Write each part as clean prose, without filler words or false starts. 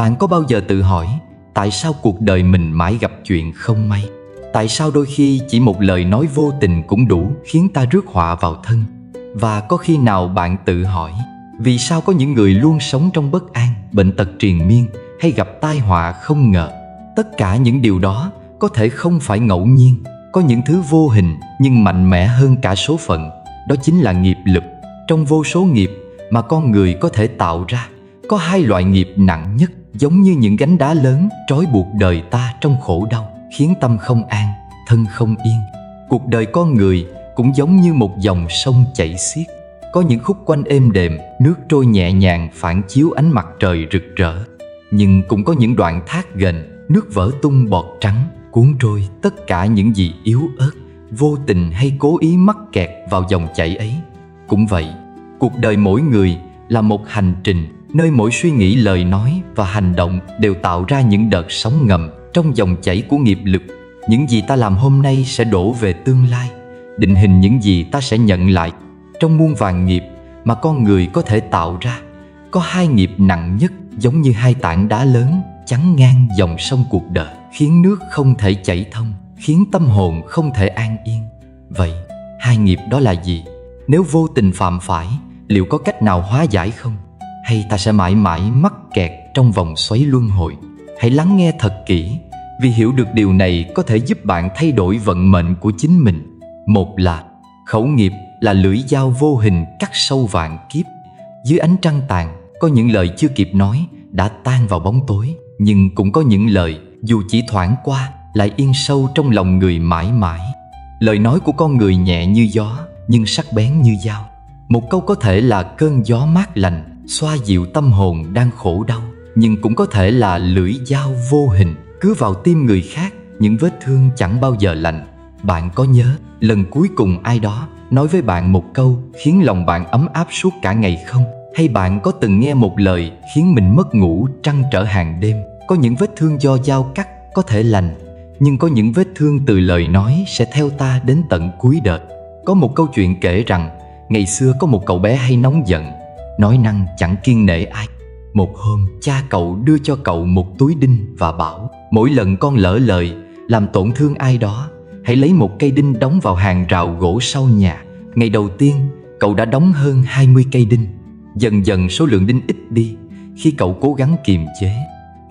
Bạn có bao giờ tự hỏi tại sao cuộc đời mình mãi gặp chuyện không may? Tại sao đôi khi chỉ một lời nói vô tình cũng đủ khiến ta rước họa vào thân? Và có khi nào bạn tự hỏi vì sao có những người luôn sống trong bất an, bệnh tật triền miên hay gặp tai họa không ngờ? Tất cả những điều đó có thể không phải ngẫu nhiên. Có những thứ vô hình nhưng mạnh mẽ hơn cả số phận. Đó chính là nghiệp lực. Trong vô số nghiệp mà con người có thể tạo ra, có hai loại nghiệp nặng nhất, giống như những gánh đá lớn trói buộc đời ta trong khổ đau, khiến tâm không an, thân không yên. Cuộc đời con người cũng giống như một dòng sông chảy xiết. Có những khúc quanh êm đềm, nước trôi nhẹ nhàng phản chiếu ánh mặt trời rực rỡ. Nhưng cũng có những đoạn thác ghềnh, nước vỡ tung bọt trắng, cuốn trôi tất cả những gì yếu ớt, vô tình hay cố ý mắc kẹt vào dòng chảy ấy. Cũng vậy, cuộc đời mỗi người là một hành trình, nơi mỗi suy nghĩ, lời nói và hành động đều tạo ra những đợt sóng ngầm trong dòng chảy của nghiệp lực. Những gì ta làm hôm nay sẽ đổ về tương lai, định hình những gì ta sẽ nhận lại. Trong muôn vàn nghiệp mà con người có thể tạo ra, có hai nghiệp nặng nhất, giống như hai tảng đá lớn chắn ngang dòng sông cuộc đời, khiến nước không thể chảy thông, khiến tâm hồn không thể an yên. Vậy, hai nghiệp đó là gì? Nếu vô tình phạm phải, liệu có cách nào hóa giải không? Hay ta sẽ mãi mãi mắc kẹt trong vòng xoáy luân hồi? Hãy lắng nghe thật kỹ, vì hiểu được điều này có thể giúp bạn thay đổi vận mệnh của chính mình. Một là khẩu nghiệp, là lưỡi dao vô hình cắt sâu vạn kiếp. Dưới ánh trăng tàn, có những lời chưa kịp nói đã tan vào bóng tối. Nhưng cũng có những lời dù chỉ thoảng qua lại yên sâu trong lòng người mãi mãi. Lời nói của con người nhẹ như gió nhưng sắc bén như dao. Một câu có thể là cơn gió mát lành, xoa dịu tâm hồn đang khổ đau. Nhưng cũng có thể là lưỡi dao vô hình, cứ vào tim người khác những vết thương chẳng bao giờ lành. Bạn có nhớ lần cuối cùng ai đó nói với bạn một câu khiến lòng bạn ấm áp suốt cả ngày không? Hay bạn có từng nghe một lời khiến mình mất ngủ trăn trở hàng đêm? Có những vết thương do dao cắt có thể lành, nhưng có những vết thương từ lời nói sẽ theo ta đến tận cuối đời. Có một câu chuyện kể rằng, ngày xưa có một cậu bé hay nóng giận, nói năng chẳng kiêng nể ai. Một hôm, cha cậu đưa cho cậu một túi đinh và bảo, mỗi lần con lỡ lời làm tổn thương ai đó, hãy lấy một cây đinh đóng vào hàng rào gỗ sau nhà. Ngày đầu tiên, cậu đã đóng hơn 20 cây đinh. Dần dần số lượng đinh ít đi khi cậu cố gắng kiềm chế.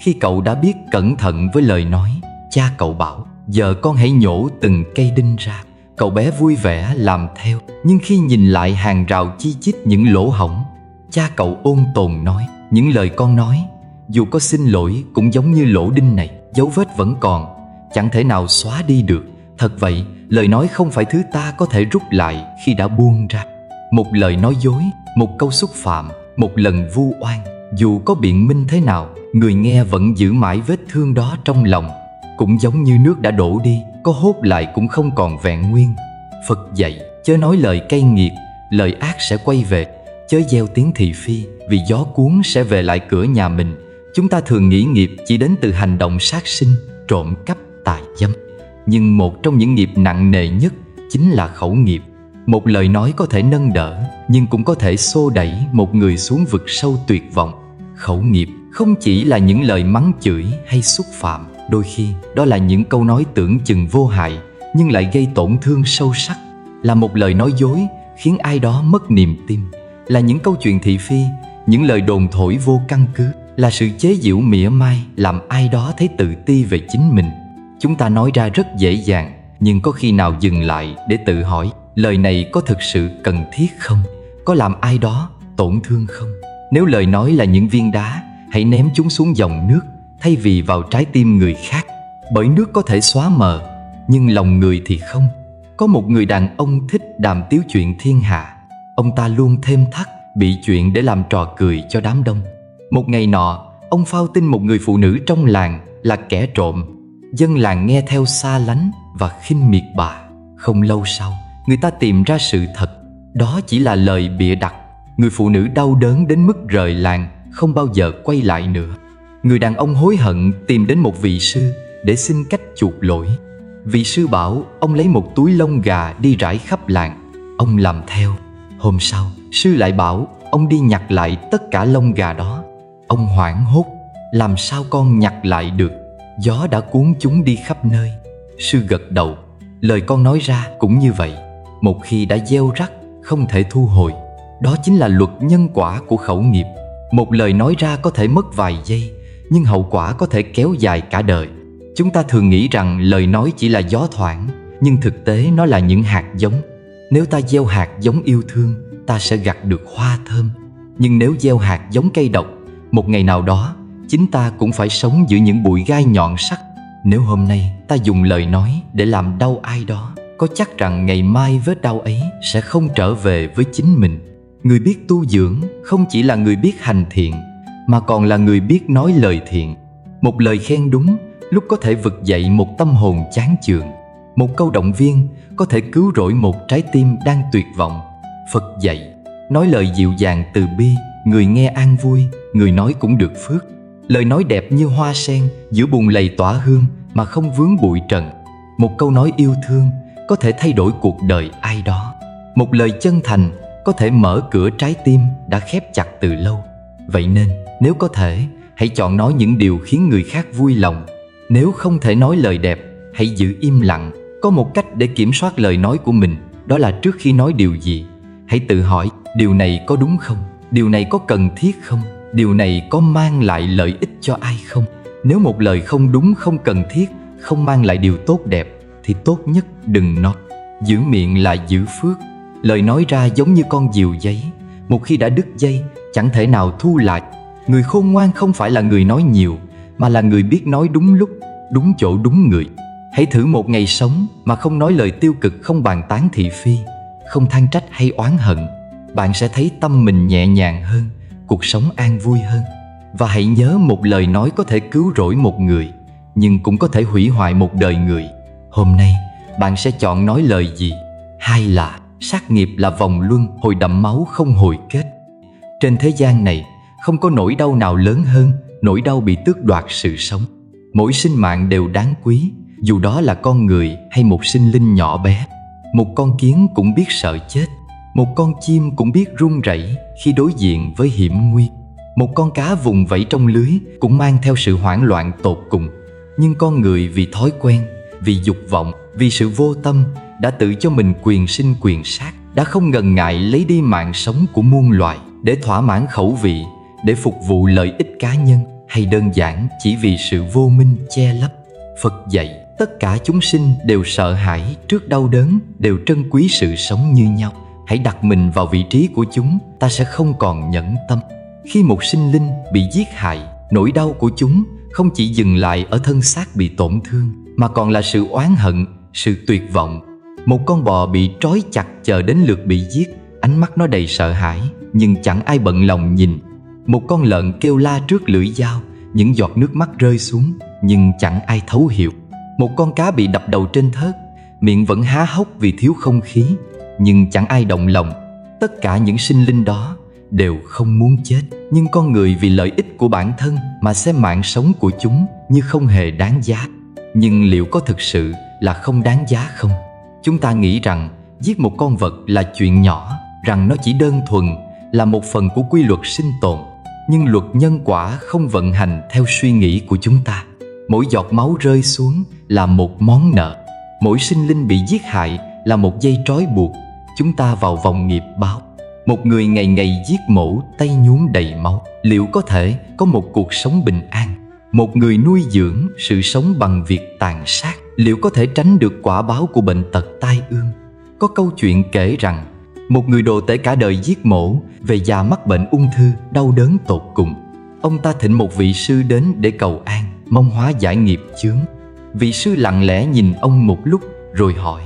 Khi cậu đã biết cẩn thận với lời nói, cha cậu bảo, giờ con hãy nhổ từng cây đinh ra. Cậu bé vui vẻ làm theo. Nhưng khi nhìn lại hàng rào chi chít những lỗ hổng, cha cậu ôn tồn nói, những lời con nói, dù có xin lỗi cũng giống như lỗ đinh này, dấu vết vẫn còn, chẳng thể nào xóa đi được. Thật vậy, lời nói không phải thứ ta có thể rút lại khi đã buông ra. Một lời nói dối, một câu xúc phạm, một lần vu oan, dù có biện minh thế nào, người nghe vẫn giữ mãi vết thương đó trong lòng. Cũng giống như nước đã đổ đi, có hốt lại cũng không còn vẹn nguyên. Phật dạy, chớ nói lời cay nghiệt, lời ác sẽ quay về. Chớ gieo tiếng thị phi, vì gió cuốn sẽ về lại cửa nhà mình. Chúng ta thường nghĩ nghiệp chỉ đến từ hành động sát sinh, trộm cắp, tà dâm. Nhưng một trong những nghiệp nặng nề nhất chính là khẩu nghiệp. Một lời nói có thể nâng đỡ, nhưng cũng có thể xô đẩy một người xuống vực sâu tuyệt vọng. Khẩu nghiệp không chỉ là những lời mắng chửi hay xúc phạm. Đôi khi đó là những câu nói tưởng chừng vô hại nhưng lại gây tổn thương sâu sắc. Là một lời nói dối khiến ai đó mất niềm tin. Là những câu chuyện thị phi, những lời đồn thổi vô căn cứ. Là sự chế giễu mỉa mai làm ai đó thấy tự ti về chính mình. Chúng ta nói ra rất dễ dàng, nhưng có khi nào dừng lại để tự hỏi lời này có thực sự cần thiết không? Có làm ai đó tổn thương không? Nếu lời nói là những viên đá, hãy ném chúng xuống dòng nước thay vì vào trái tim người khác. Bởi nước có thể xóa mờ, nhưng lòng người thì không. Có một người đàn ông thích đàm tiếu chuyện thiên hạ. Ông ta luôn thêm thắt, bị chuyện để làm trò cười cho đám đông. Một ngày nọ, ông phao tin một người phụ nữ trong làng là kẻ trộm. Dân làng nghe theo xa lánh và khinh miệt bà. Không lâu sau, người ta tìm ra sự thật. Đó chỉ là lời bịa đặt. Người phụ nữ đau đớn đến mức rời làng, không bao giờ quay lại nữa. Người đàn ông hối hận tìm đến một vị sư để xin cách chuộc lỗi. Vị sư bảo ông lấy một túi lông gà đi rải khắp làng. Ông làm theo. Hôm sau, sư lại bảo ông đi nhặt lại tất cả lông gà đó. Ông hoảng hốt, Làm sao con nhặt lại được? Gió đã cuốn chúng đi khắp nơi. Sư gật đầu. Lời con nói ra cũng như vậy. Một khi đã gieo rắc, không thể thu hồi. Đó chính là luật nhân quả của khẩu nghiệp. Một lời nói ra có thể mất vài giây, nhưng hậu quả có thể kéo dài cả đời. Chúng ta thường nghĩ rằng lời nói chỉ là gió thoảng, nhưng thực tế nó là những hạt giống. Nếu ta gieo hạt giống yêu thương, ta sẽ gặt được hoa thơm. Nhưng nếu gieo hạt giống cây độc, một ngày nào đó chính ta cũng phải sống giữa những bụi gai nhọn sắc. Nếu hôm nay ta dùng lời nói để làm đau ai đó, có chắc rằng ngày mai vết đau ấy sẽ không trở về với chính mình. Người biết tu dưỡng không chỉ là người biết hành thiện, mà còn là người biết nói lời thiện. Một lời khen đúng lúc có thể vực dậy một tâm hồn chán chường. Một câu động viên có thể cứu rỗi một trái tim đang tuyệt vọng. Phật dạy, nói lời dịu dàng từ bi, người nghe an vui, người nói cũng được phước. Lời nói đẹp như hoa sen giữa bùn lầy tỏa hương mà không vướng bụi trần. Một câu nói yêu thương có thể thay đổi cuộc đời ai đó. Một lời chân thành có thể mở cửa trái tim đã khép chặt từ lâu. Vậy nên, nếu có thể, hãy chọn nói những điều khiến người khác vui lòng. Nếu không thể nói lời đẹp, hãy giữ im lặng. Có một cách để kiểm soát lời nói của mình, đó là trước khi nói điều gì, hãy tự hỏi điều này có đúng không? Điều này có cần thiết không? Điều này có mang lại lợi ích cho ai không? Nếu một lời không đúng, không cần thiết, không mang lại điều tốt đẹp, thì tốt nhất đừng nói. Giữ miệng là giữ phước. Lời nói ra giống như con diều giấy, một khi đã đứt dây, chẳng thể nào thu lại. Người khôn ngoan không phải là người nói nhiều, mà là người biết nói đúng lúc, đúng chỗ, đúng người. Hãy thử một ngày sống mà không nói lời tiêu cực, không bàn tán thị phi, không than trách hay oán hận. Bạn sẽ thấy tâm mình nhẹ nhàng hơn, cuộc sống an vui hơn. Và hãy nhớ, một lời nói có thể cứu rỗi một người, nhưng cũng có thể hủy hoại một đời người. Hôm nay, bạn sẽ chọn nói lời gì? Hay là sát nghiệp là vòng luân hồi đẫm máu không hồi kết. Trên thế gian này, không có nỗi đau nào lớn hơn nỗi đau bị tước đoạt sự sống. Mỗi sinh mạng đều đáng quý, dù đó là con người hay một sinh linh nhỏ bé. Một con kiến cũng biết sợ chết. Một con chim cũng biết run rẩy khi đối diện với hiểm nguy. Một con cá vùng vẫy trong lưới cũng mang theo sự hoảng loạn tột cùng. Nhưng con người vì thói quen, vì dục vọng, vì sự vô tâm, đã tự cho mình quyền sinh quyền sát, đã không ngần ngại lấy đi mạng sống của muôn loài để thỏa mãn khẩu vị, để phục vụ lợi ích cá nhân, hay đơn giản chỉ vì sự vô minh che lấp. Phật dạy, tất cả chúng sinh đều sợ hãi trước đau đớn, đều trân quý sự sống như nhau. Hãy đặt mình vào vị trí của chúng, ta sẽ không còn nhẫn tâm. Khi một sinh linh bị giết hại, nỗi đau của chúng không chỉ dừng lại ở thân xác bị tổn thương, mà còn là sự oán hận, sự tuyệt vọng. Một con bò bị trói chặt chờ đến lượt bị giết, ánh mắt nó đầy sợ hãi, nhưng chẳng ai bận lòng nhìn. Một con lợn kêu la trước lưỡi dao, những giọt nước mắt rơi xuống, nhưng chẳng ai thấu hiểu. Một con cá bị đập đầu trên thớt, miệng vẫn há hốc vì thiếu không khí, nhưng chẳng ai động lòng. Tất cả những sinh linh đó đều không muốn chết, nhưng con người vì lợi ích của bản thân mà xem mạng sống của chúng như không hề đáng giá. Nhưng liệu có thực sự là không đáng giá không? Chúng ta nghĩ rằng giết một con vật là chuyện nhỏ, rằng nó chỉ đơn thuần là một phần của quy luật sinh tồn. Nhưng luật nhân quả không vận hành theo suy nghĩ của chúng ta. Mỗi giọt máu rơi xuống là một món nợ. Mỗi sinh linh bị giết hại là một dây trói buộc chúng ta vào vòng nghiệp báo. Một người ngày ngày giết mổ, tay nhuốm đầy máu, liệu có thể có một cuộc sống bình an? Một người nuôi dưỡng sự sống bằng việc tàn sát, liệu có thể tránh được quả báo của bệnh tật tai ương? Có câu chuyện kể rằng, một người đồ tể cả đời giết mổ, về già mắc bệnh ung thư, đau đớn tột cùng. Ông ta thỉnh một vị sư đến để cầu an, mong hóa giải nghiệp chướng. Vị sư lặng lẽ nhìn ông một lúc rồi hỏi,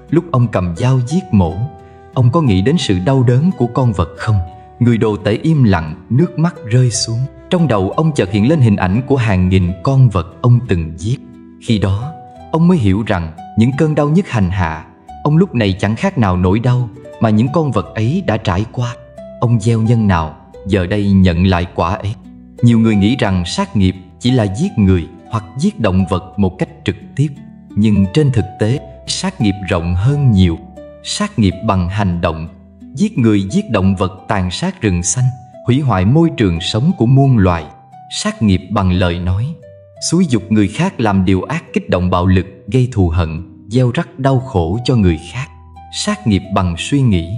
lúc ông cầm dao giết mổ, ông có nghĩ đến sự đau đớn của con vật không? Người đồ tể im lặng, nước mắt rơi xuống. Trong đầu ông chợt hiện lên hình ảnh của hàng nghìn con vật ông từng giết. Khi đó, ông mới hiểu rằng những cơn đau nhức hành hạ ông lúc này chẳng khác nào nỗi đau mà những con vật ấy đã trải qua. Ông gieo nhân nào, giờ đây nhận lại quả ấy. Nhiều người nghĩ rằng sát nghiệp chỉ là giết người hoặc giết động vật một cách trực tiếp. Nhưng trên thực tế, sát nghiệp rộng hơn nhiều. Sát nghiệp bằng hành động, giết người, giết động vật, tàn sát rừng xanh, hủy hoại môi trường sống của muôn loài. Sát nghiệp bằng lời nói, xúi giục người khác làm điều ác, kích động bạo lực, gây thù hận, gieo rắc đau khổ cho người khác. Sát nghiệp bằng suy nghĩ,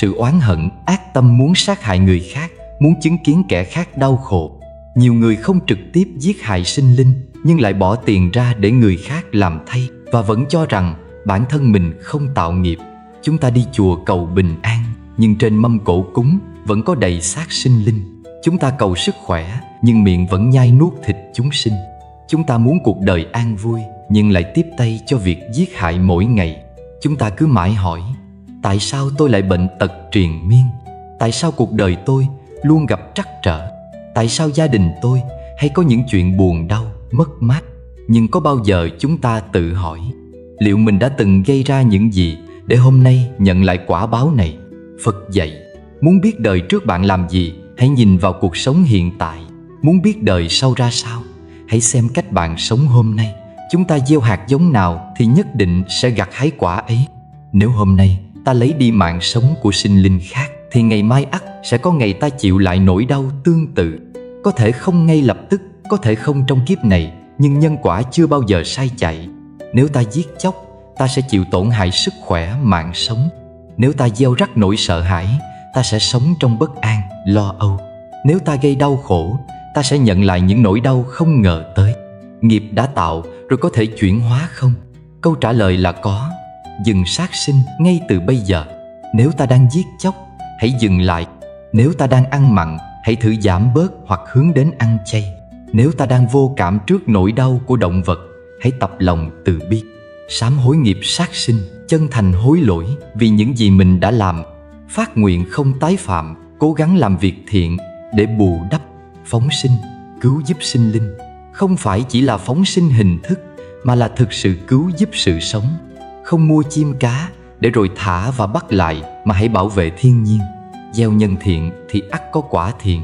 sự oán hận, ác tâm muốn sát hại người khác, muốn chứng kiến kẻ khác đau khổ. Nhiều người không trực tiếp giết hại sinh linh, nhưng lại bỏ tiền ra để người khác làm thay, và vẫn cho rằng bản thân mình không tạo nghiệp. Chúng ta đi chùa cầu bình an, nhưng trên mâm cỗ cúng vẫn có đầy xác sinh linh. Chúng ta cầu sức khỏe, nhưng miệng vẫn nhai nuốt thịt chúng sinh. Chúng ta muốn cuộc đời an vui, nhưng lại tiếp tay cho việc giết hại mỗi ngày. Chúng ta cứ mãi hỏi, tại sao tôi lại bệnh tật triền miên? Tại sao cuộc đời tôi luôn gặp trắc trở? Tại sao gia đình tôi hay có những chuyện buồn đau, mất mát? Nhưng có bao giờ chúng ta tự hỏi, liệu mình đã từng gây ra những gì để hôm nay nhận lại quả báo này? Phật dạy, muốn biết đời trước bạn làm gì, hãy nhìn vào cuộc sống hiện tại. Muốn biết đời sau ra sao, hãy xem cách bạn sống hôm nay. Chúng ta gieo hạt giống nào thì nhất định sẽ gặt hái quả ấy. Nếu hôm nay ta lấy đi mạng sống của sinh linh khác, thì ngày mai ắt sẽ có ngày ta chịu lại nỗi đau tương tự. Có thể không ngay lập tức, có thể không trong kiếp này, nhưng nhân quả chưa bao giờ sai chạy. Nếu ta giết chóc, ta sẽ chịu tổn hại sức khỏe, mạng sống. Nếu ta gieo rắc nỗi sợ hãi, ta sẽ sống trong bất an, lo âu. Nếu ta gây đau khổ, ta sẽ nhận lại những nỗi đau không ngờ tới. Nghiệp đã tạo rồi có thể chuyển hóa không? Câu trả lời là có. Dừng sát sinh ngay từ bây giờ. Nếu ta đang giết chóc, hãy dừng lại. Nếu ta đang ăn mặn, hãy thử giảm bớt hoặc hướng đến ăn chay. Nếu ta đang vô cảm trước nỗi đau của động vật, hãy tập lòng từ bi. Sám hối nghiệp sát sinh, chân thành hối lỗi vì những gì mình đã làm. Phát nguyện không tái phạm, cố gắng làm việc thiện để bù đắp. Phóng sinh, cứu giúp sinh linh, không phải chỉ là phóng sinh hình thức, mà là thực sự cứu giúp sự sống. Không mua chim cá để rồi thả và bắt lại, mà hãy bảo vệ thiên nhiên. Gieo nhân thiện thì ắt có quả thiện.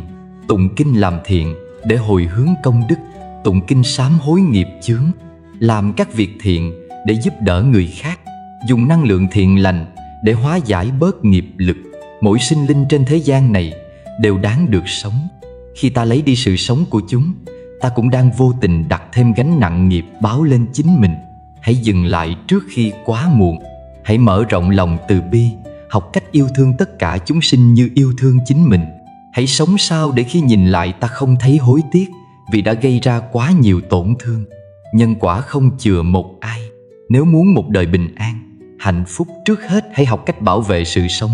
Tụng kinh làm thiện để hồi hướng công đức. Tụng kinh sám hối nghiệp chướng. Làm các việc thiện để giúp đỡ người khác. Dùng năng lượng thiện lành để hóa giải bớt nghiệp lực. Mỗi sinh linh trên thế gian này đều đáng được sống. Khi ta lấy đi sự sống của chúng, ta cũng đang vô tình đặt thêm gánh nặng nghiệp báo lên chính mình. Hãy dừng lại trước khi quá muộn. Hãy mở rộng lòng từ bi, học cách yêu thương tất cả chúng sinh như yêu thương chính mình. Hãy sống sao để khi nhìn lại ta không thấy hối tiếc vì đã gây ra quá nhiều tổn thương. Nhân quả không chừa một ai. Nếu muốn một đời bình an, hạnh phúc, trước hết hãy học cách bảo vệ sự sống,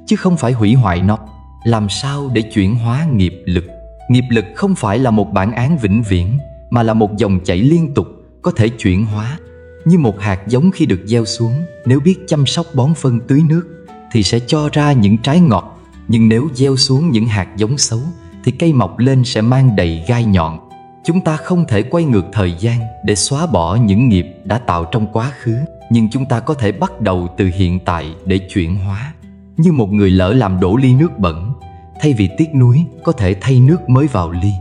chứ không phải hủy hoại nó. Làm sao để chuyển hóa nghiệp lực? Nghiệp lực không phải là một bản án vĩnh viễn, mà là một dòng chảy liên tục, có thể chuyển hóa. Như một hạt giống khi được gieo xuống, nếu biết chăm sóc bón phân tưới nước thì sẽ cho ra những trái ngọt. Nhưng nếu gieo xuống những hạt giống xấu thì cây mọc lên sẽ mang đầy gai nhọn. Chúng ta không thể quay ngược thời gian để xóa bỏ những nghiệp đã tạo trong quá khứ, nhưng chúng ta có thể bắt đầu từ hiện tại để chuyển hóa. Như một người lỡ làm đổ ly nước bẩn, thay vì tiếc nuối, có thể thay nước mới vào ly.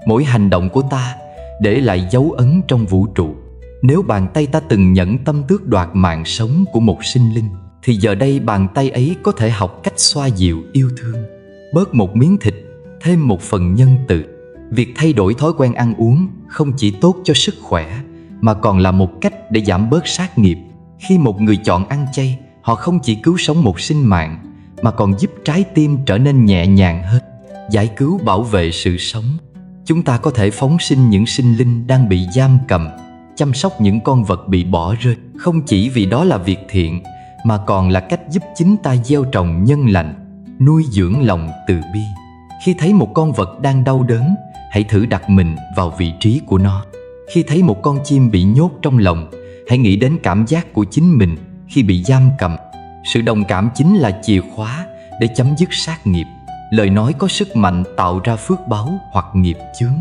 Mỗi hành động của ta để lại dấu ấn trong vũ trụ. Nếu bàn tay ta từng nhẫn tâm tước đoạt mạng sống của một sinh linh, thì giờ đây bàn tay ấy có thể học cách xoa dịu yêu thương. Bớt một miếng thịt, thêm một phần nhân từ. Việc thay đổi thói quen ăn uống không chỉ tốt cho sức khỏe, mà còn là một cách để giảm bớt sát nghiệp. Khi một người chọn ăn chay, họ không chỉ cứu sống một sinh mạng, mà còn giúp trái tim trở nên nhẹ nhàng hơn, giải cứu bảo vệ sự sống. Chúng ta có thể phóng sinh những sinh linh đang bị giam cầm, chăm sóc những con vật bị bỏ rơi, không chỉ vì đó là việc thiện, mà còn là cách giúp chính ta gieo trồng nhân lành, nuôi dưỡng lòng từ bi. Khi thấy một con vật đang đau đớn, hãy thử đặt mình vào vị trí của nó. Khi thấy một con chim bị nhốt trong lồng, hãy nghĩ đến cảm giác của chính mình khi bị giam cầm. Sự đồng cảm chính là chìa khóa để chấm dứt sát nghiệp. Lời nói có sức mạnh tạo ra phước báu hoặc nghiệp chướng.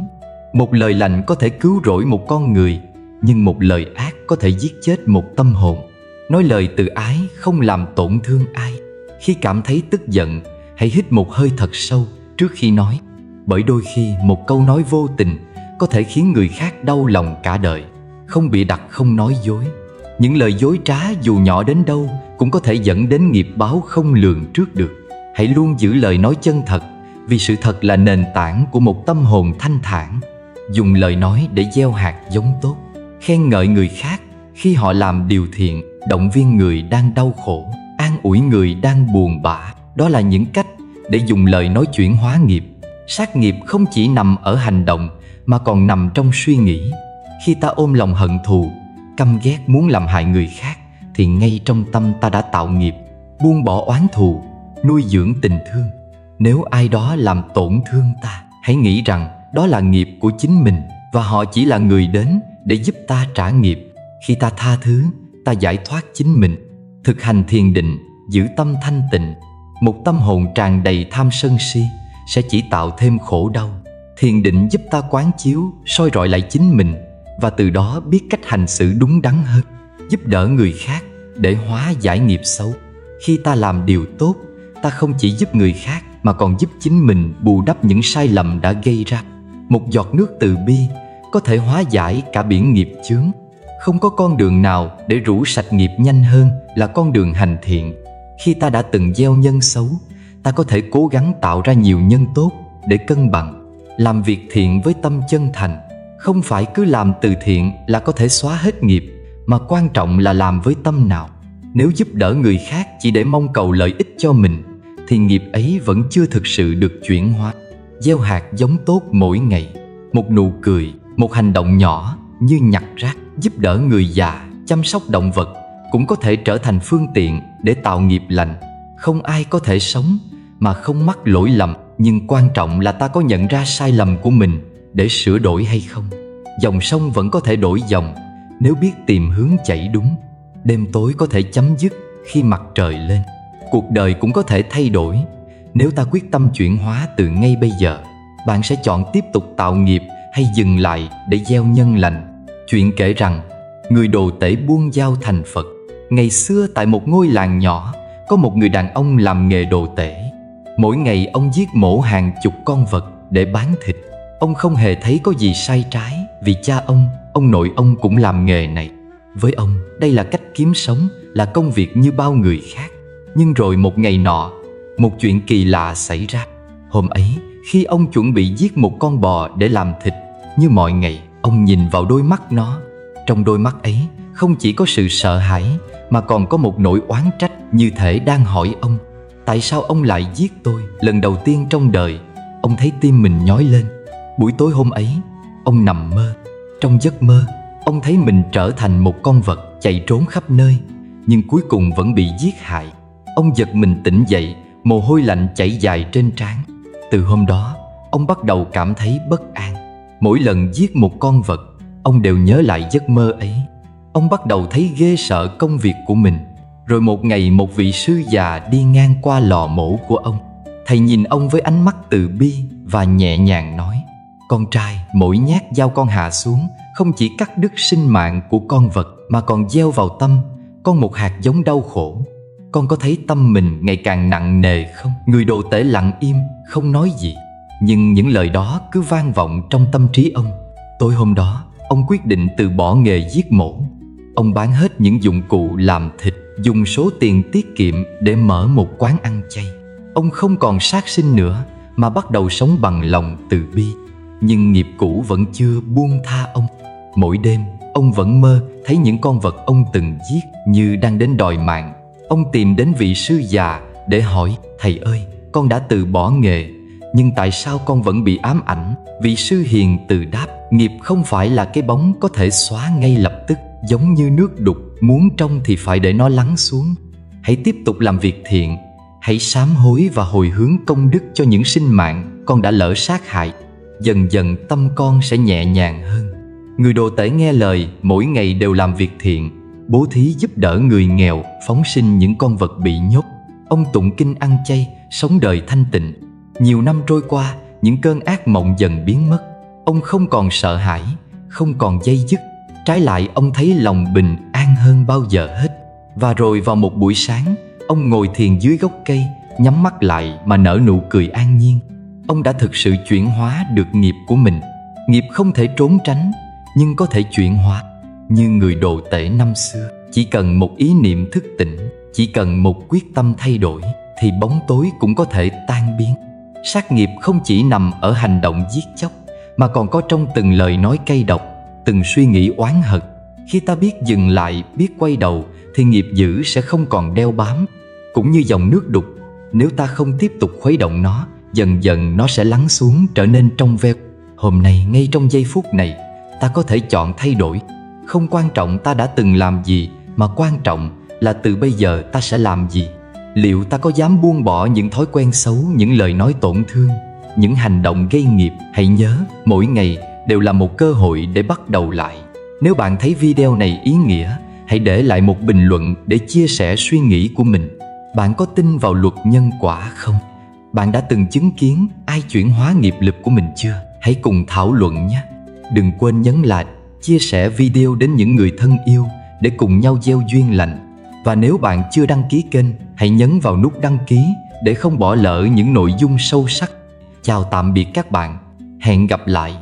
Một lời lành có thể cứu rỗi một con người, nhưng một lời ác có thể giết chết một tâm hồn. Nói lời từ ái không làm tổn thương ai. Khi cảm thấy tức giận, hãy hít một hơi thật sâu trước khi nói. Bởi đôi khi một câu nói vô tình có thể khiến người khác đau lòng cả đời. Không bịa đặt, không nói dối. Những lời dối trá dù nhỏ đến đâu cũng có thể dẫn đến nghiệp báo không lường trước được. Hãy luôn giữ lời nói chân thật vì sự thật là nền tảng của một tâm hồn thanh thản. Dùng lời nói để gieo hạt giống tốt, khen ngợi người khác khi họ làm điều thiện, động viên người đang đau khổ, an ủi người đang buồn bã. Đó là những cách để dùng lời nói chuyển hóa nghiệp. Sát nghiệp không chỉ nằm ở hành động mà còn nằm trong suy nghĩ. Khi ta ôm lòng hận thù, căm ghét muốn làm hại người khác, thì ngay trong tâm ta đã tạo nghiệp. Buông bỏ oán thù, nuôi dưỡng tình thương. Nếu ai đó làm tổn thương ta, hãy nghĩ rằng đó là nghiệp của chính mình và họ chỉ là người đến để giúp ta trả nghiệp. Khi ta tha thứ, ta giải thoát chính mình. Thực hành thiền định, giữ tâm thanh tịnh. Một tâm hồn tràn đầy tham sân si sẽ chỉ tạo thêm khổ đau. Thiền định giúp ta quán chiếu, soi rọi lại chính mình và từ đó biết cách hành xử đúng đắn hơn, giúp đỡ người khác để hóa giải nghiệp xấu. Khi ta làm điều tốt, ta không chỉ giúp người khác mà còn giúp chính mình bù đắp những sai lầm đã gây ra. Một giọt nước từ bi có thể hóa giải cả biển nghiệp chướng. Không có con đường nào để rũ sạch nghiệp nhanh hơn là con đường hành thiện. Khi ta đã từng gieo nhân xấu, ta có thể cố gắng tạo ra nhiều nhân tốt để cân bằng. Làm việc thiện với tâm chân thành. Không phải cứ làm từ thiện là có thể xóa hết nghiệp, mà quan trọng là làm với tâm nào. Nếu giúp đỡ người khác chỉ để mong cầu lợi ích cho mình, thì nghiệp ấy vẫn chưa thực sự được chuyển hóa. Gieo hạt giống tốt mỗi ngày. Một nụ cười, một hành động nhỏ như nhặt rác, giúp đỡ người già, chăm sóc động vật cũng có thể trở thành phương tiện để tạo nghiệp lành. Không ai có thể sống mà không mắc lỗi lầm, nhưng quan trọng là ta có nhận ra sai lầm của mình để sửa đổi hay không. Dòng sông vẫn có thể đổi dòng nếu biết tìm hướng chảy đúng. Đêm tối có thể chấm dứt khi mặt trời lên. Cuộc đời cũng có thể thay đổi nếu ta quyết tâm chuyển hóa từ ngay bây giờ. Bạn sẽ chọn tiếp tục tạo nghiệp hay dừng lại để gieo nhân lành. Chuyện kể rằng người đồ tể buông dao thành Phật. Ngày xưa tại một ngôi làng nhỏ, có một người đàn ông làm nghề đồ tể. Mỗi ngày ông giết mổ hàng chục con vật để bán thịt. Ông không hề thấy có gì sai trái, vì cha ông nội ông cũng làm nghề này. Với ông, đây là cách kiếm sống, là công việc như bao người khác. Nhưng rồi một ngày nọ, một chuyện kỳ lạ xảy ra. Hôm ấy, khi ông chuẩn bị giết một con bò để làm thịt, như mọi ngày, ông nhìn vào đôi mắt nó. Trong đôi mắt ấy, không chỉ có sự sợ hãi, mà còn có một nỗi oán trách, như thể đang hỏi ông: tại sao ông lại giết tôi? Lần đầu tiên trong đời, ông thấy tim mình nhói lên. Buổi tối hôm ấy, ông nằm mơ. Trong giấc mơ, ông thấy mình trở thành một con vật chạy trốn khắp nơi, nhưng cuối cùng vẫn bị giết hại. Ông giật mình tỉnh dậy, mồ hôi lạnh chảy dài trên trán. Từ hôm đó, ông bắt đầu cảm thấy bất an. Mỗi lần giết một con vật, ông đều nhớ lại giấc mơ ấy. Ông bắt đầu thấy ghê sợ công việc của mình. Rồi một ngày, một vị sư già đi ngang qua lò mổ của ông. Thầy nhìn ông với ánh mắt từ bi và nhẹ nhàng nói: con trai, mỗi nhát dao con hạ xuống không chỉ cắt đứt sinh mạng của con vật, mà còn gieo vào tâm con một hạt giống đau khổ. Con có thấy tâm mình ngày càng nặng nề không? Người đồ tể lặng im, không nói gì. Nhưng những lời đó cứ vang vọng trong tâm trí ông. Tối hôm đó, ông quyết định từ bỏ nghề giết mổ. Ông bán hết những dụng cụ làm thịt, dùng số tiền tiết kiệm để mở một quán ăn chay. Ông không còn sát sinh nữa, mà bắt đầu sống bằng lòng từ bi. Nhưng nghiệp cũ vẫn chưa buông tha ông. Mỗi đêm, ông vẫn mơ thấy những con vật ông từng giết như đang đến đòi mạng. Ông tìm đến vị sư già để hỏi: thầy ơi, con đã từ bỏ nghề, nhưng tại sao con vẫn bị ám ảnh? Vị sư hiền từ đáp: nghiệp không phải là cái bóng có thể xóa ngay lập tức, giống như nước đục, muốn trong thì phải để nó lắng xuống. Hãy tiếp tục làm việc thiện, hãy sám hối và hồi hướng công đức cho những sinh mạng con đã lỡ sát hại. Dần dần tâm con sẽ nhẹ nhàng hơn. Người đồ tể nghe lời, mỗi ngày đều làm việc thiện, bố thí giúp đỡ người nghèo, phóng sinh những con vật bị nhốt. Ông tụng kinh ăn chay, sống đời thanh tịnh. Nhiều năm trôi qua, những cơn ác mộng dần biến mất. Ông không còn sợ hãi, không còn day dứt. Trái lại, ông thấy lòng bình an hơn bao giờ hết. Và rồi vào một buổi sáng, ông ngồi thiền dưới gốc cây, nhắm mắt lại mà nở nụ cười an nhiên. Ông đã thực sự chuyển hóa được nghiệp của mình. Nghiệp không thể trốn tránh, nhưng có thể chuyển hóa. Như người đồ tể năm xưa, chỉ cần một ý niệm thức tỉnh, chỉ cần một quyết tâm thay đổi, thì bóng tối cũng có thể tan biến. Sát nghiệp không chỉ nằm ở hành động giết chóc, mà còn có trong từng lời nói cay độc, từng suy nghĩ oán hận. Khi ta biết dừng lại, biết quay đầu, thì nghiệp dữ sẽ không còn đeo bám. Cũng như dòng nước đục, nếu ta không tiếp tục khuấy động nó, dần dần nó sẽ lắng xuống, trở nên trong veo. Hôm nay, ngay trong giây phút này, ta có thể chọn thay đổi. Không quan trọng ta đã từng làm gì, mà quan trọng là từ bây giờ ta sẽ làm gì. Liệu ta có dám buông bỏ những thói quen xấu, những lời nói tổn thương, những hành động gây nghiệp? Hãy nhớ, mỗi ngày đều là một cơ hội để bắt đầu lại. Nếu bạn thấy video này ý nghĩa, hãy để lại một bình luận để chia sẻ suy nghĩ của mình. Bạn có tin vào luật nhân quả không? Bạn đã từng chứng kiến ai chuyển hóa nghiệp lực của mình chưa? Hãy cùng thảo luận nhé. Đừng quên nhấn like, chia sẻ video đến những người thân yêu để cùng nhau gieo duyên lành. Và nếu bạn chưa đăng ký kênh, hãy nhấn vào nút đăng ký để không bỏ lỡ những nội dung sâu sắc. Chào tạm biệt các bạn. Hẹn gặp lại.